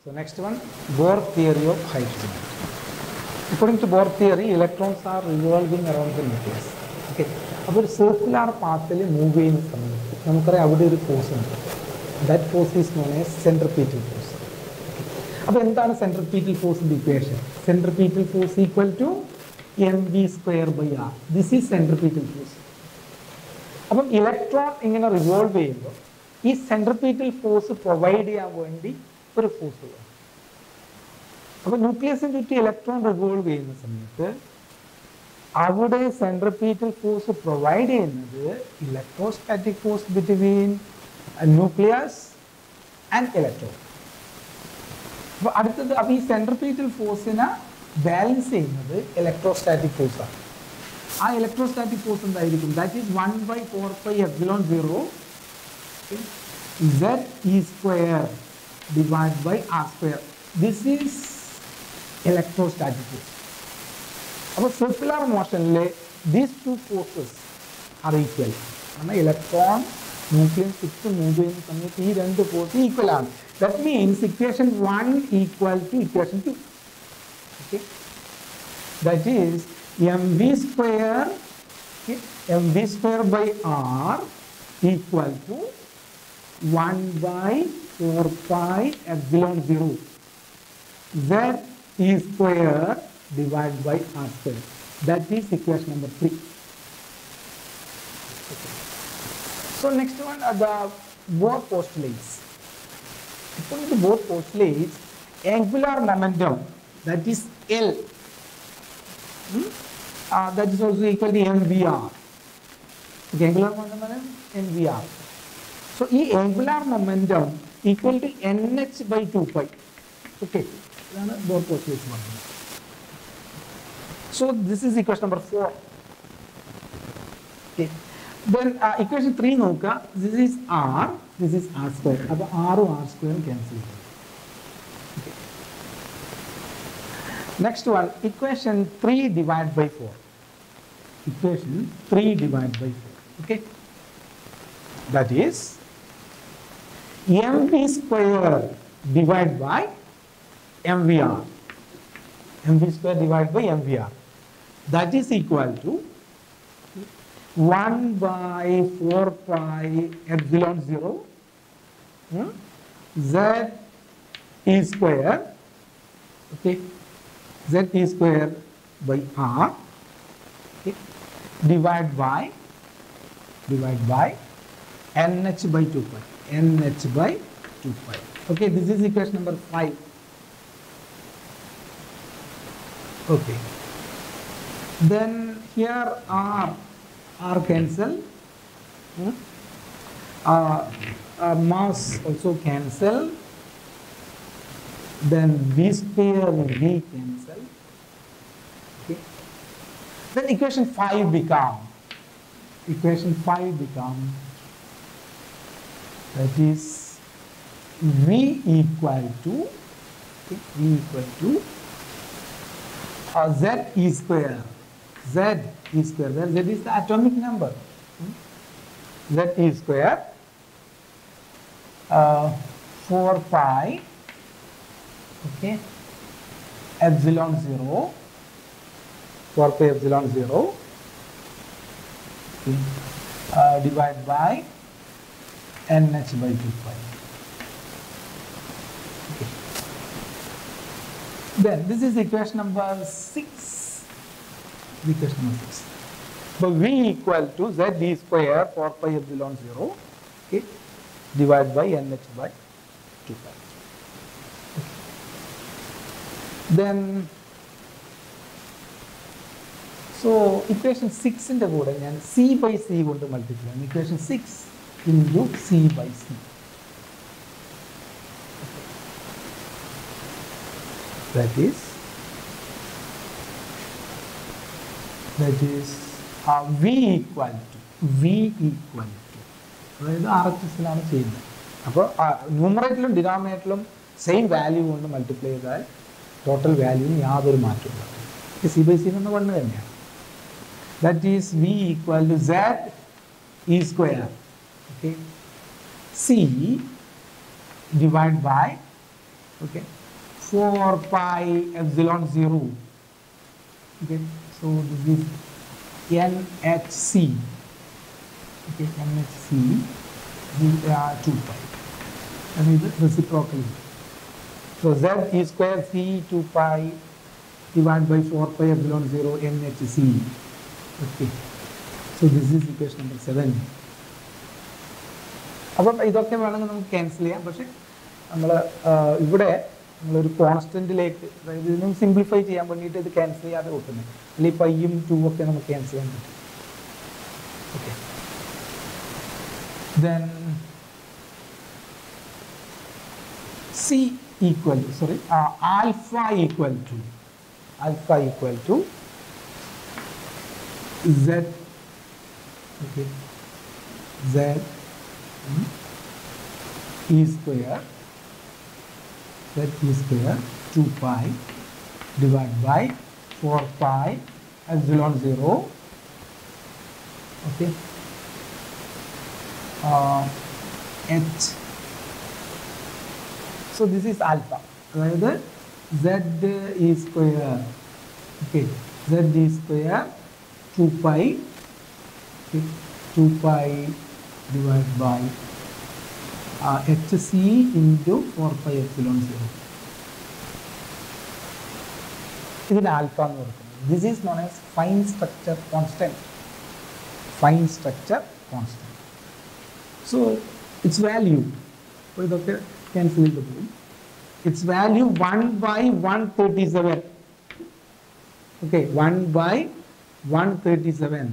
So next one, Bohr theory of hydrogen. According to Bohr theory, electrons are revolving around the nucleus. Okay. അപ്പോൾ ഒരു circular പാത്തിൽ move ചെയ്യുന്ന സമയത്ത് നമുക്കറിയാം അവിടെ ഒരു ഫോഴ്സ് ഉണ്ട്. That force is known as centripetal force. അപ്പോൾ എന്താണ് സെൻട്രിപീറ്റൽ ഫോഴ്സിന്റെ equation? Centripetal force equal to mv²/r. This is centripetal force. അപ്പം ഇലക്ട്രോൺ ഇങ്ങനെ റിവോൾവ് ചെയ്യുമ്പോൾ ഈ സെൻട്രിപീറ്റൽ ഫോഴ്സ് പ്രൊവൈഡ് ചെയ്യാൻ വേണ്ടി ഒരു ഫോഴ്സ് വേണം. അപ്പോൾ ന്യൂക്ലിയസിന് ചുറ്റും ഇലക്ട്രോൺ റിവോൾവ് ചെയ്യുന്ന സമയത്ത് അവിടെ സെൻട്രിപീറ്റൽ ഫോഴ്സ് പ്രൊവൈഡ് ചെയ്യുന്നത് electrostatic force between nucleus and electron. അപ്പോൾ അടുത്തത് അപ്പോൾ ഈ സെൻട്രിപീറ്റൽ ഫോഴ്സിനെ ബാലൻസ് ചെയ്യുന്നത് ഇലക്ട്രോസ്റ്റാറ്റിക് ഫോഴ്സാണ്. ആ ഇലക്ട്രോസ്റ്റാറ്റിക് ഫോഴ്സ് എന്തായിരിക്കും? That is 1/4πε0 Ze² divided by r². This is electrostatic force. അപ്പോൾ സർക്കുലർ മോഷനിലെ these two forces are equal. കാരണം ഇലക്ട്രോൺ ന്യൂക്ലിയസ് ചുറ്റും മൂവ് ചെയ്യുന്ന സമയത്ത് ഈ രണ്ട് ഫോഴ്സ് ഈക്വൽ ആണ്. That means equation 1 equal to equation 2. Okay, that is mv²/r equal to 1/4πε0 Ze² divided by r². That is equation number 3. Okay. So next one are the Bohr postulates. According to Bohr postulates, angular momentum, that is L, that is also equal to mvr. Okay, angular momentum mvr. So ഈ angular momentum equal to nh/2π. Okay, ഇതാണ് Bohr postulates പറയുന്നത്. So this is equation number 4. Okay, then equation 3 നോക്കുക. This is r, this is r². അപ്പോൾ r ഉം r² cancel ചെയ്യും. Okay. Next one, equation 3 divided by 4. Equation 3 divided by 4. Okay, that is mv² divided by mvr. mv² divided by mvr. That is equal to 1/4πε0 Ze². Okay, Ze² by r. Okay, divided by nh/2π. nh/2π. Okay, this is equation number 5. Okay, then here r cancel, mass also cancel, then v² v cancel. Okay, then equation 5 become that is v equal to Ze². Where Z is the atomic number. Ze², 4π, okay, ε0, 4πε0, okay, divided by nh/2π. Okay. Then this is equation number 6. Equation number 6. But v equal to Ze² 4πε0, okay, divided by nh/2π. Okay. Then so equation 6 ന്റെ കൂടെ ഞാൻ c/c കൊണ്ട് multiply ചെയ്യും. equation 6 into c/c. That is v equal to അതായത് RHSലാണ് ചെയ്യുന്നത്. അപ്പോൾ ന്യൂമറേറ്ററിലും ഡിനോമിനേറ്ററിലും same value കൊണ്ട് multiply ചെയ്താൽ ടോട്ടൽ വാല്യൂവിന് യാതൊരു മാറ്റവും ഇല്ല. c/c എന്ന് പറഞ്ഞത് തന്നെയാണ്. That is v equal to Ze². Okay, c divided by Okay, 4 pi epsilon 0. Okay, so this is NHC. Okay, NHC 2 pi. And this is reciprocal. So Z E square C 2 pi divided by 4 pi epsilon 0 NHC. Okay, so this is equation number 7. അപ്പം ഇതൊക്കെ വേണമെങ്കിൽ നമുക്ക് cancel ചെയ്യാം. പക്ഷെ നമ്മൾ ഇവിടെ നമ്മളൊരു കോൺസ്റ്റന്റിലേക്ക്, അതായത് ഇതിനും സിംപ്ലിഫൈ ചെയ്യാൻ വേണ്ടിയിട്ട് ഇത് ക്യാൻസൽ ചെയ്യാതെ കൂട്ടുന്നത്, അല്ലെങ്കിൽ പൈയും 2 ഒക്കെ നമുക്ക് ക്യാൻസൽ ചെയ്യാൻ പറ്റും. Okay, then C equal to, sorry, alpha equal to Z, okay, Z E square 2 pi divided by 4 pi epsilon 0. Okay, H. So this is alpha. അതായത് Z E square, okay, Z E square 2 pi, okay, 2 pi divided by HC into 4 pi epsilon 0. ഇതിന് alpha എന്ന് പറയുന്നത്. This is known as fine structure constant. Fine structure constant. So its value, അപ്പോൾ ഇതൊക്കെ cancel ചെയ്ത് പോകും. Its value 1 by 137. Okay, 1 by 137.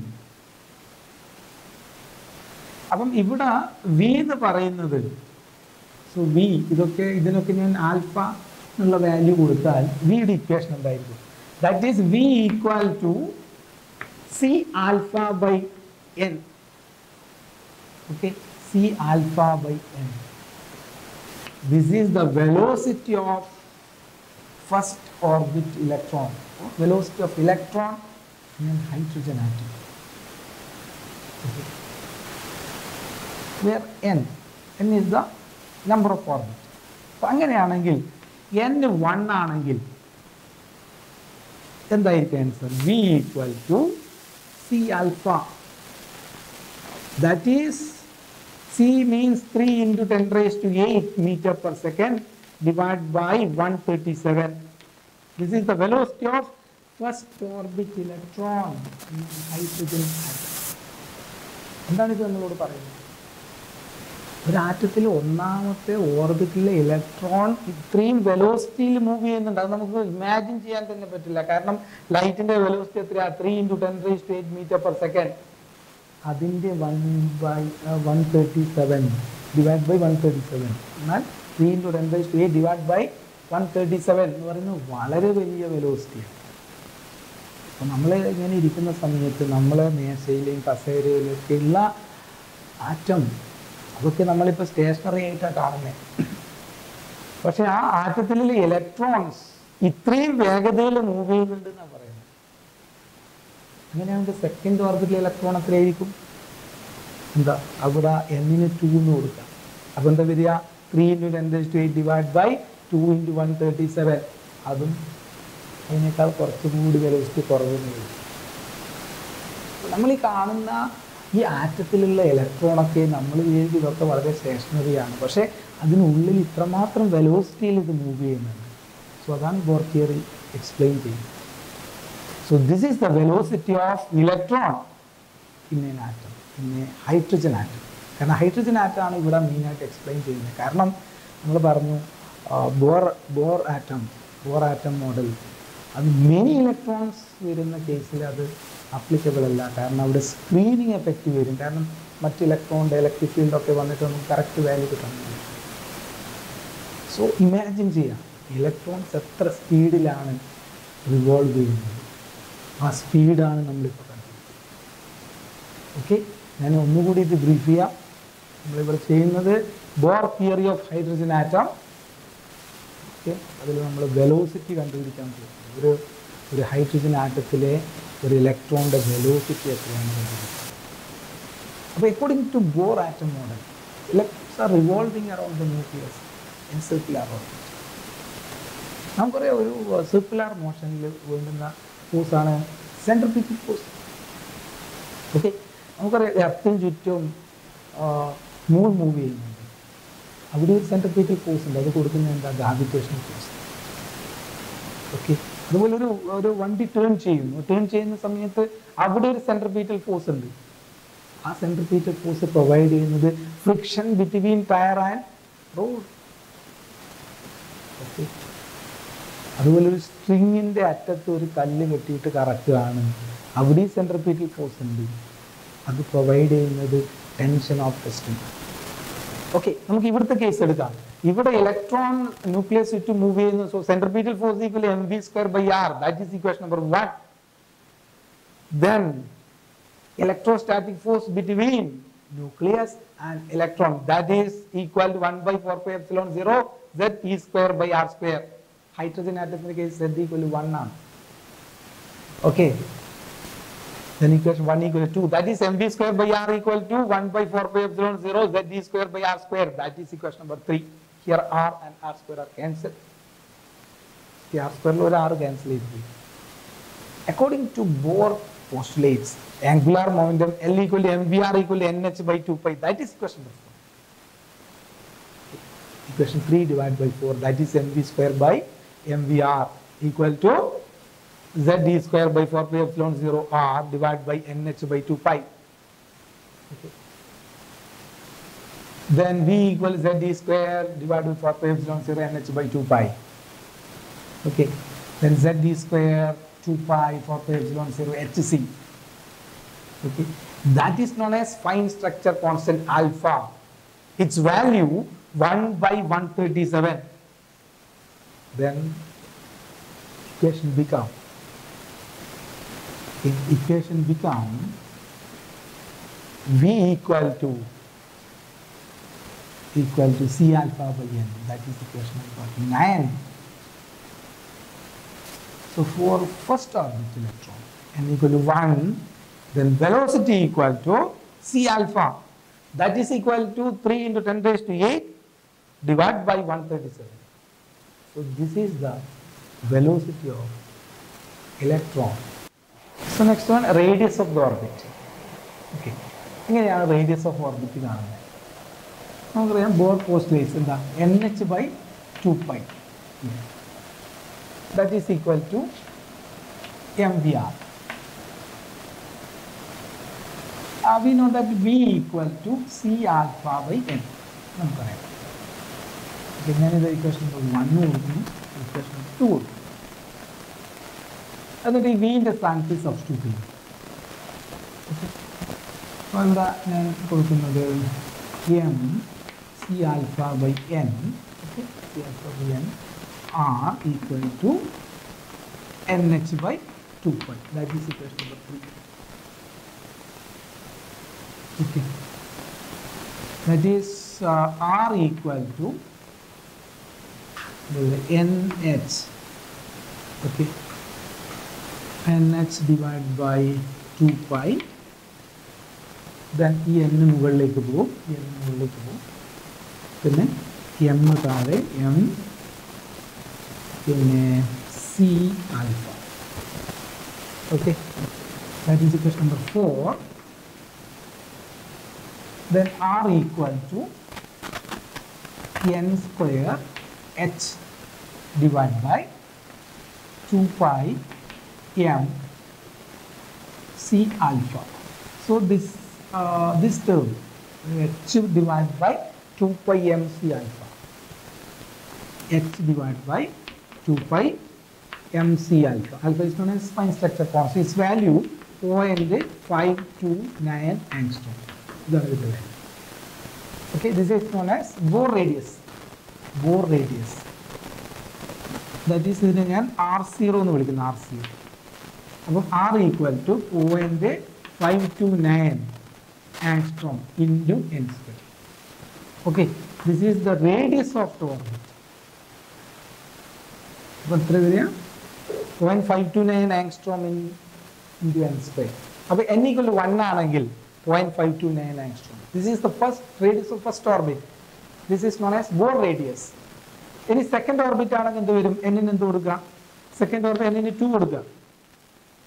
അപ്പം ഇവിടെ V എന്ന് പറയുന്നത്, സോ വി ഇതിനൊക്കെ ഞാൻ ആൽഫ എന്നുള്ള വാല്യൂ കൊടുത്താൽ വിയുടെ ഇക്വേഷൻ എന്തായിരിക്കും? That is v equal to c alpha by n. Okay, c alpha by n. This is the velocity of first orbit electron, velocity of electron in hydrogen atom. Okay, where n is the number of orbits. അപ്പോൾ അങ്ങനെയാണെങ്കിൽ n 1 ആണെങ്കിൽ എന്തായിരിക്കും answer? V equal to C alpha. That is C means 3 into 10 raised to 8 meter per second divided by 137. This is the velocity of first orbit electron in hydrogen atom. എന്താണ് ഇത് നമ്മളോട് പറയുന്നത്? ഒരു ആറ്റത്തിൽ ഒന്നാമത്തെ ഓർബിറ്റിലെ ഇലക്ട്രോൺ ഇത്രയും വെലോസിറ്റിയിൽ move ചെയ്യുന്നുണ്ട്. അത് നമുക്ക് ഇമാജിൻ ചെയ്യാൻ തന്നെ പറ്റില്ല. കാരണം ലൈറ്റിന്റെ വെലോസിറ്റി എത്രയാണ്? 3 into 10 raised to 8 meter per second. അതിൻ്റെ 1/137 ഡിവൈഡ് ബൈ 137. എന്നാൽ 3 into 10 raised to 8 divide by 137 എന്ന് പറയുന്നത് വളരെ വലിയ വെലോസിറ്റിയാണ്. അപ്പോൾ നമ്മൾ ഇങ്ങനെ ഇരിക്കുന്ന സമയത്ത് നമ്മളെ മേശയിലെയും കസേരയിലും ഒക്കെ ഉള്ള ആറ്റം, അതൊക്കെ നമ്മളിപ്പോൾ സ്റ്റേഷനറി ആയിട്ടാണ് കാണുന്നത്. പക്ഷെ ആ ആറ്റത്തിലുള്ള ഇലക്ട്രോൺസ് ഇത്രയും വേഗതയിൽ മൂവ് ചെയ്യുന്നുണ്ട് എന്നാണ് പറയുന്നത്. അങ്ങനെയാണെങ്കിൽ സെക്കൻഡ് ഓർബിറ്റിലെ ഇലക്ട്രോൺ എത്രയായിരിക്കും? എന്താ അവിടെ n-ന് 2 എന്ന് കൊടുക്കാം. അപ്പോൾ എന്താ വരിക? 3 into 10 raised to 8 divide by 2 into 137. അതും അതിനേക്കാൾ കുറച്ചുകൂടി വെലോസിറ്റി കുറവെന്ന് വരും. നമ്മൾ ഈ കാണുന്ന ഈ ആറ്റത്തിലുള്ള ഇലക്ട്രോണൊക്കെ നമ്മൾ വിചാരിക്കും ഇതൊക്കെ വളരെ സ്റ്റേഷനറിയാണ്. പക്ഷേ അതിനുള്ളിൽ ഇത്രമാത്രം വെലോസിറ്റിയിൽ ഇത് മൂവ് ചെയ്യുന്നുണ്ട്. സോ അതാണ് ബോർ തിയറി എക്സ്പ്ലെയിൻ ചെയ്യുന്നത്. So this is the velocity of electron in an atom, in A hydrogen atom. കാരണം ഹൈഡ്രജൻ ആറ്റമാണ് ഇവിടെ മെയിനായിട്ട് എക്സ്പ്ലെയിൻ ചെയ്യുന്നത്. കാരണം നമ്മൾ പറഞ്ഞു ബോർ ആറ്റം മോഡൽ അത് മെനി ഇലക്ട്രോൺസ് വരുന്ന കേസിൽ അത് അപ്ലിക്കബിൾ അല്ല. കാരണം അവിടെ സ്ക്രീനിങ് എഫക്റ്റ് വരും. കാരണം മറ്റ് ഇലക്ട്രോണിൻ്റെ ഇലക്ട്രിക് ഫീൽഡൊക്കെ വന്നിട്ട് നമുക്ക് കറക്റ്റ് വാല്യൂ കിട്ടുന്നില്ല. സോ ഇമാജിൻ ചെയ്യാം ഇലക്ട്രോൺസ് എത്ര സ്പീഡിലാണ് റിവോൾവ് ചെയ്യുന്നത്. ആ സ്പീഡാണ് നമ്മളിപ്പോൾ കണ്ടുപിടിക്കുന്നത്. ഓക്കെ, ഞാൻ ഒന്നുകൂടി ഇത് ബ്രീഫ് ചെയ്യാം. നമ്മളിവിടെ ചെയ്യുന്നത് Bohr theory of hydrogen atom. Okay, അതിൽ നമ്മൾ വെലോസിറ്റി കണ്ടുപിടിക്കാൻ പോകും. ഒരു ഹൈഡ്രജൻ ആറ്റത്തിലെ ഒരു ഇലക്ട്രോണിൻ്റെ വെലോസിറ്റി എത്രയാണ് കണ്ടുപിടിക്കുന്നത്. അപ്പോൾ according to Bohr atom model, electrons are revolving around the nucleus in circular orbit. നമുക്കറിയാം ഒരു സർക്കുലർ മോഷനിൽ വേണ്ടുന്ന ഫോഴ്സാണ് സെൻട്രിപീറ്റൽ ഫോഴ്സ്. ഓക്കെ, നമുക്കറിയാം എർത്തിന് ചുറ്റും മൂൺ മൂവ് ചെയ്യുന്നുണ്ട്, അവിടെ ഒരു സെൻട്രിപീറ്റൽ ഫോഴ്സ് ഉണ്ട്, അത് കൊടുക്കുന്നത് എന്താ, ഗ്രാവിറ്റേഷണൽ ഫോഴ്സ്. ഓക്കെ, അതുപോലെ ഒരു വണ്ടി ടേൺ ചെയ്യുന്ന സമയത്ത് അവിടെ ഒരു സെൻട്രിപീറ്റൽ ഫോഴ്സ് ഉണ്ട്, ആ സെൻട്രിപീറ്റൽ ഫോഴ്സ് പ്രൊവൈഡ് ചെയ്യുന്നത് friction between tyre and road. Okay, അതുപോലെ ഒരു സ്ട്രിങ്ങിൻ്റെ അറ്റത്ത് ഒരു കല്ല് കെട്ടിയിട്ട് കറക്കുകയാണ്, അവിടെ സെൻട്രിപീറ്റൽ ഫോഴ്സ് ഉണ്ട്, അത് പ്രൊവൈഡ് ചെയ്യുന്നത് tension of the string. Okay, നമുക്ക് ഇവിടുത്തെ കേസ് എടുക്കാം. ഇവിടെ ഇലക്ട്രോൺ ന്യൂക്ലിയസ് ചുറ്റും മൂവ് ചെയ്യുന്നു, so centripetal force equal mv²/r, that is equation number 1. then electrostatic force between nucleus and electron, that is equal to 1/4πε0 Ze²/r². hydrogen atom's case Z equal to 1 ആണ്. okay, then equation 1 equal to 2, that is mv²/r equal to 1/4πε0 Ze²/r². that is equation number 3. here r and r² are cancelled. r² ഒരു r cancel ചെയ്തു. according to Bohr postulates, angular momentum L equal to mvr equal to nh/2π, that is equation number 4. equation 3 divided by 4, that is mv²/mvr equal to Ze²/4πε0r divided by nh/2π. okay. then v equal to Ze² divided by 4πε0 nh/2π. okay, then Ze² 2π 4πε0 hc. okay, that is known as fine structure constant alpha. Its value 1/137. then equation become v equal to c alpha by n, that is equation number 9. so for first orbit electron n equal to 1, then velocity equal to c alpha, that is equal to 3 into 10⁸ divided by 137. so this is the velocity of electron. so next one, radius of the orbit. okay, എങ്ങനെയാണ് radius of orbit കാണുന്നത്? നമുക്കറിയാം Bohr postulates എന്താ, nh/2π, that is equal to mvr. we know that v equal to c alpha by n. നമുക്കറിയാം. ഞാനിത് equation number 1 കൊടുക്കുന്നു, equation number 2 കൊടുക്കുന്നു. എന്നിട്ട് ഈ വിൻ്റെ സ്ഥാനത്ത് സബ്സ്റ്റിറ്റ്യൂട്ട് ചെയ്യും. അപ്പോൾ ഇവിടെ ഞാൻ കൊടുക്കുന്നത് m c alpha by n, okay, c alpha by n r equal to nh/2π, that is equation number 3. okay, that is r equal to nh, okay, nh divided by 2π, then ഈ n മുകളിലേക്ക് പോകും, പിന്നെ m താഴെ m, പിന്നെ c alpha. okay, that is equation number 4. then r equal to n square h divided by 2π m c alpha. so this term h divided by 2π m c alpha, h divided by 2π m c alpha. Alpha is known as fine structure constant. Its value 0.529 angstrom. okay, this is known as Bohr radius. that is ഇതിനെ ഞാൻ r0 എന്ന് വിളിക്കുന്നു, r0. അപ്പം r equal to 0.529 angstrom into n square. okay, this is the radius of the orbit. അപ്പം എത്ര വരിക, 0.529 angstrom into n square. അപ്പോൾ n equal to 1 ആണെങ്കിൽ 0.529 angstrom. This is the first radius of first orbit. This is known as Bohr radius. ഇനി second orbit ആണെങ്കിൽ എന്ത് വരും? എന്നിന് എന്ത് കൊടുക്കുക? സെക്കൻഡ് ഓർബിറ്റ് എന്നിന് 2 കൊടുക്കുക.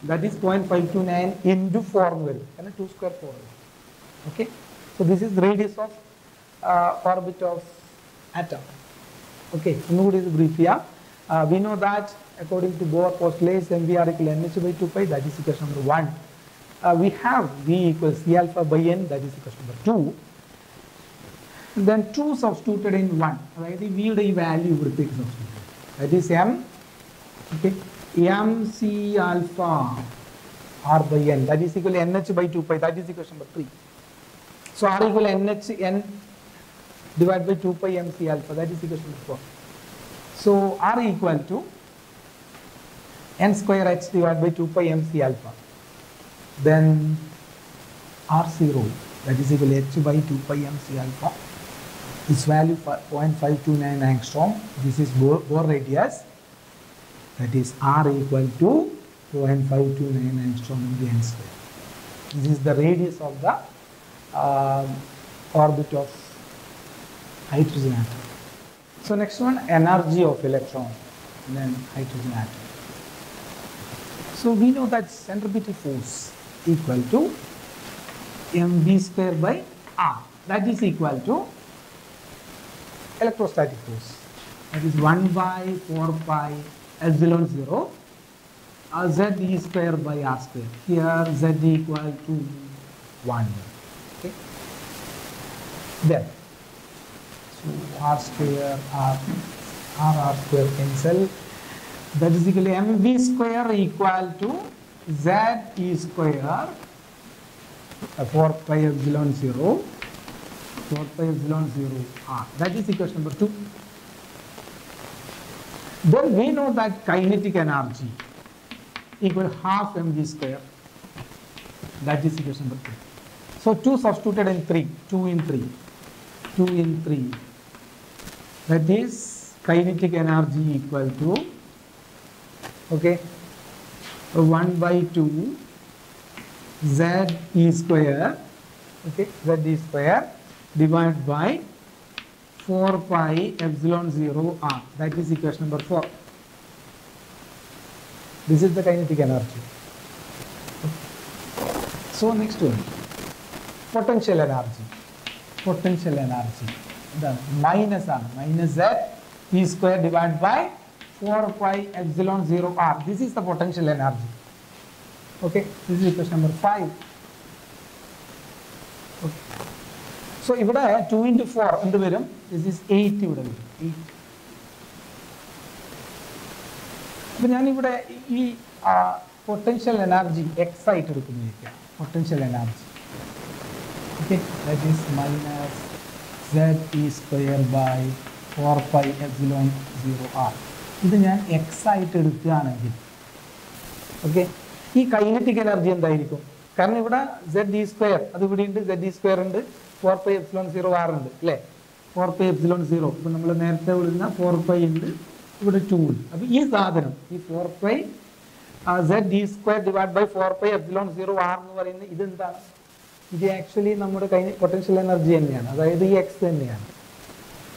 That is 0.529 into 4 എന്ന് വരും. കാരണം 2 square 4 വരും. Okay. So this is the radius of orbit of atom. Okay. ഒന്നുകൂടി ഇത് ബ്രീഫ് ചെയ്യാം. We know that according to Bohr postulates mvr equal nh by 2 pi, that is equation number 1. We have v equals c alpha by n, that is equation number 2. Then 2 substituted in 1. അതായത് v യുടെ ഈ value ഇവിടത്തേക്ക് substitute. That is m. Okay. mc alpha r by n, that is equal to nh by 2 pi, that is equation number 3. So r equal to nh n divided by 2 pi mc alpha, that is equation number 4. So r equal to n square h divided by 2 pi mc alpha. Then r0, that is equal to h by 2 pi mc alpha. This value 0.529 angstrom. This is Bohr radius. That is r equal to 0.529 angstrom into n square. This is the radius of the orbit of hydrogen atom. So next one, energy of electron and then hydrogen atom. So we know that centripetal force equal to mv square by r. That is equal to electrostatic force. That is 1 by 4 pi epsilon 0 z e square by r square. Here z equal to 1. Okay. Then so r square r square cancel. That is equal to mv square equal to z e square 4 pi epsilon 0 r. That is equation number 2. Then we know that kinetic energy equal to half mv square. That is equation number 3. So 2 substituted in 3. 2 in 3. That is kinetic energy equal to, okay, 1 by 2 z e square, okay, z e square divided by 4 pi epsilon 0 r. That is equation number 4. This is the kinetic energy. So next one, potential energy. Potential energy. The minus r, minus z e square divided by 4 pi epsilon 0 r. This is the potential energy. Okay, this is equation number 5. Okay. So ഇവിടെ 2 into 4 എന്ത് വരും? This is 8 ഇവിടെ വരും. 8. അപ്പോൾ ഞാനിവിടെ ഈ potential energy x ആയിട്ട് എടുക്കുന്നിരിക്കാം. Potential energy, okay, that is minus z e square by 4 pi epsilon 0 r. ഇത് ഞാൻ എക്സ് ആയിട്ട് എടുക്കുകയാണെങ്കിൽ, ഓക്കെ, ഈ കൈനറ്റിക് എനർജി എന്തായിരിക്കും? കാരണം ഇവിടെ z e സ്ക്വയർ അത് ഇവിടെ ഉണ്ട്, z e സ്ക്വയർ ഉണ്ട്, 4 pi epsilon 0 r ഉണ്ട് അല്ലേ? 4 pi epsilon 0. ഇപ്പം നമ്മൾ നേരത്തെ വിടുന്ന 4 pi ഉണ്ട്, ഇവിടെ 2 ഉണ്ട്. അപ്പോൾ ഈ സാധനം, ഈ 4 pi z e square divide by 4 pi epsilon 0 r എന്ന് പറയുന്നത് ഇതെന്താണ്? ഇത് ആക്ച്വലി നമ്മുടെ പൊട്ടൻഷ്യൽ എനർജി തന്നെയാണ്, അതായത് ഈ എക്സ് തന്നെയാണ്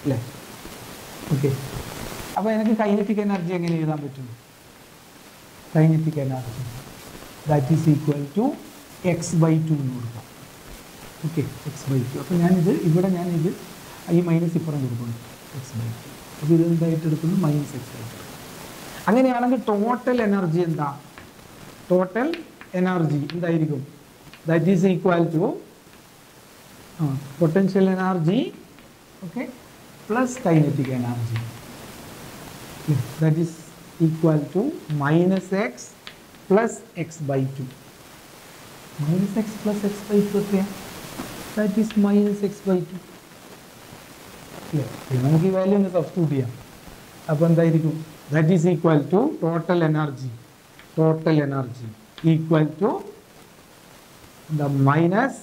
അല്ലേ? ഓക്കെ, അപ്പോൾ എനിക്ക് കൈനറ്റിക് എനർജി എങ്ങനെ എഴുതാൻ പറ്റും? Kinetic energy that is equal to x by 2 എന്ന് കൊടുക്കാം. Okay, x by 2. അപ്പോൾ ഞാനിത് ഇവിടെ ഞാനിത് ഈ മൈനസ് ഇപ്പുറം കൊടുക്കുന്നു, എക്സ് ബൈ 2. അപ്പോൾ ഇത് എന്തായിട്ട് എടുക്കുന്നു? Minus x by 2. അങ്ങനെയാണെങ്കിൽ ടോട്ടൽ എനർജി എന്താ? ടോട്ടൽ എനർജി എന്തായിരിക്കും? That is equal to potential energy, okay, plus kinetic energy. That is equal to minus x plus x by 2. Minus x plus x by 2 എത്രയാണ്? That is minus x by 2 അല്ലേ? നമുക്ക് ഈ value ഒന്ന് substitute ചെയ്യാം. അപ്പോൾ എന്തായിരിക്കും? That is equal to total energy equal to the minus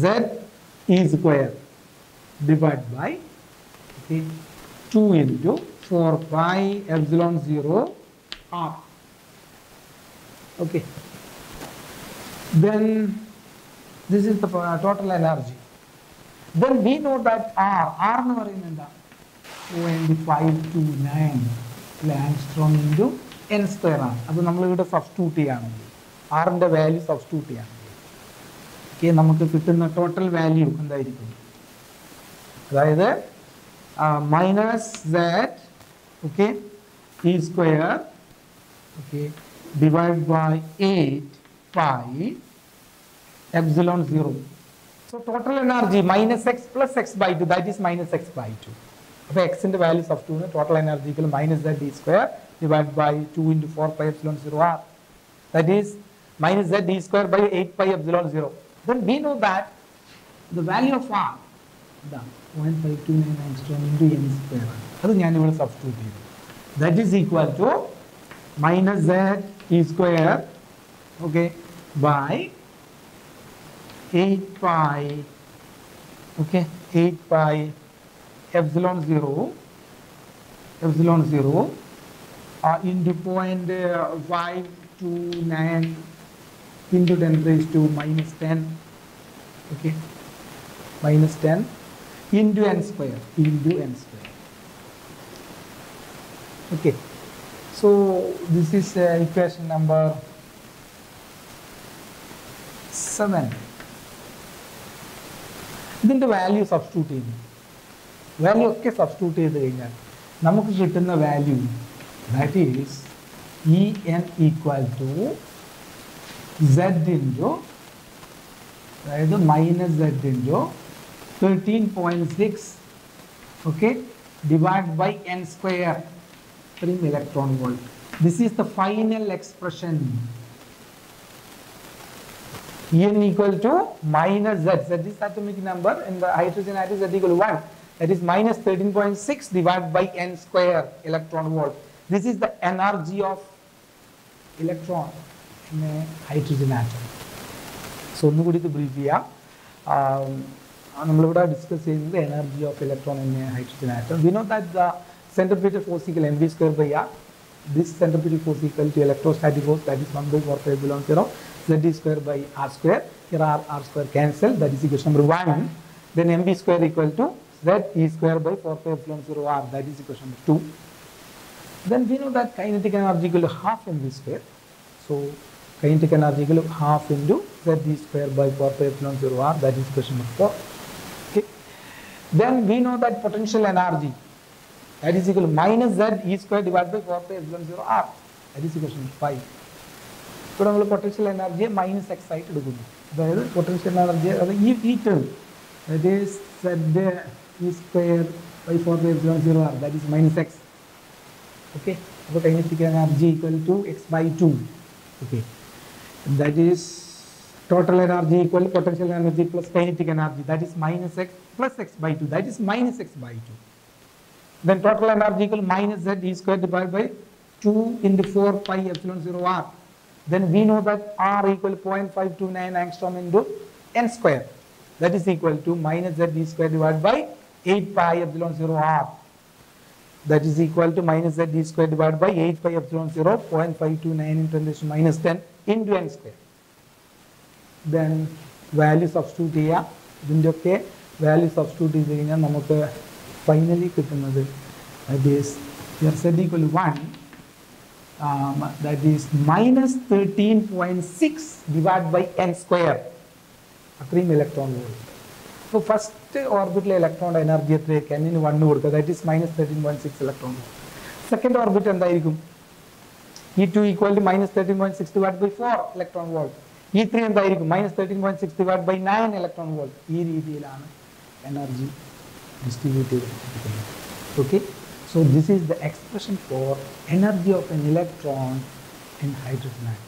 z e square divided by, okay, 2 into 4 pi epsilon 0 r. Okay, then this is the total energy. Then we know that r എന്ന് പറയുന്നത് എന്താ? 0.529 angstrom into n square ആണ്. അത് നമ്മളിവിടെ substitute ചെയ്യുകയാണെങ്കിൽ ആറിൻ്റെ value substitute ചെയ്യുകയാണെങ്കിൽ okay നമുക്ക് കിട്ടുന്ന ടോട്ടൽ വാല്യൂ എന്തായിരിക്കും? അതായത് minus z okay e square okay divide by 8 pi epsilon 0. So total energy minus x plus x by 2, that is minus x by 2. അപ്പോൾ x ന്റെ വാല്യൂ സബ്സ്റ്റിറ്റ്യൂട്ട് ചെയ്യുന്ന total energy equal minus z d square divide by 2 into 4 pi epsilon 0 r. That is minus z d square by 8 pi epsilon 0. Then we know that the value of r ഇതാണ് 0.529 angstrom into n square. അത് ഞാൻ ഇവിടെ substitute ചെയ്തു. That is equal to minus z e square okay by 8 pi okay 8 pi epsilon 0 into 0.529 into 10 raised to minus 10 okay minus 10 into n square okay. So this is equation number 7. ഇതിൻ്റെ value substitute ചെയ്യുന്നു. Value ഒക്കെ substitute ചെയ്ത് കഴിഞ്ഞാൽ നമുക്ക് കിട്ടുന്ന value that is E N equal to Z into അതായത് minus Z into 13.6 okay divide by N square electron volt. This is the final expression. En equal to minus z. Z is atomic number in the hydrogen atom z equal to 1. That is minus 13.6 divided by n square electron volt. This is the energy of electron in a hydrogen atom. So, ഒന്ന് കൂടി ഇത് brief ചെയ്യാം. നമ്മളിവിടെ discuss ചെയ്യുന്നത് energy of electron in A hydrogen atom. We know that the centripetal force equal mv square by r. This centripetal force equal to electrostatic force, that is 1 by 4 pi epsilon 0 z d square by r square. Here r square cancel, that is equation number 1. Then mv square equal to z e square by 4 pi epsilon 0 r, that is equation number 2. Then we know that kinetic energy equal to half mv square. So kinetic energy equal to half into z d square by 4 pi epsilon 0 r, that is equation number 4. Okay. Then we know that potential energy, that is equal to minus z e square divided by 4 pi epsilon 0 r, that is equation 5. ഇവിടെ നമ്മൾ potential എനർജിയെ minus X ആയിട്ട് എടുക്കുന്നു. അതായത് potential energy അത് ഈ term that is z e square by 4 pi epsilon 0 r, that is minus x. Okay, അപ്പോൾ kinetic energy equal to x by 2. Okay, that is total energy equal to potential energy plus kinetic energy, that is minus x plus x by 2, that is minus x by 2. Then total energy equal minus z e square divided by 2 into 4 pi epsilon 0 r. Then we know that r equal to 0.529 angstrom into n square, that is equal to minus z e square divided by 8 pi epsilon 0 r, that is equal to minus z e square divided by 8 pi epsilon 0 0.529 into 10 raised to minus 10 into n square. Then value substitute ചെയ്യുക. ഇതിൻ്റെ ഒക്കെ value substitute ചെയ്ത് കഴിഞ്ഞാൽ നമുക്ക് finally കിട്ടുന്നത് that is z equal to 1, that is minus 13.6 divided by n square, അത്രയും electron volt. അപ്പോൾ first ഓർബിറ്റിലെ ഇലക്ട്രോണിൻ്റെ energy എത്രയൊക്കെ എന്നിന് 1 കൊടുക്കുക, that is minus 13.6 electron volt. Second orbit എന്തായിരിക്കും? E2 equal to minus 13.6 divided by 4 electron volt. E3 എന്തായിരിക്കും? minus 13.6 divided by 9 electron volt. ഈ രീതിയിലാണ് energy distributed. Okay, so this is the expression for energy of an electron in hydrogen atom.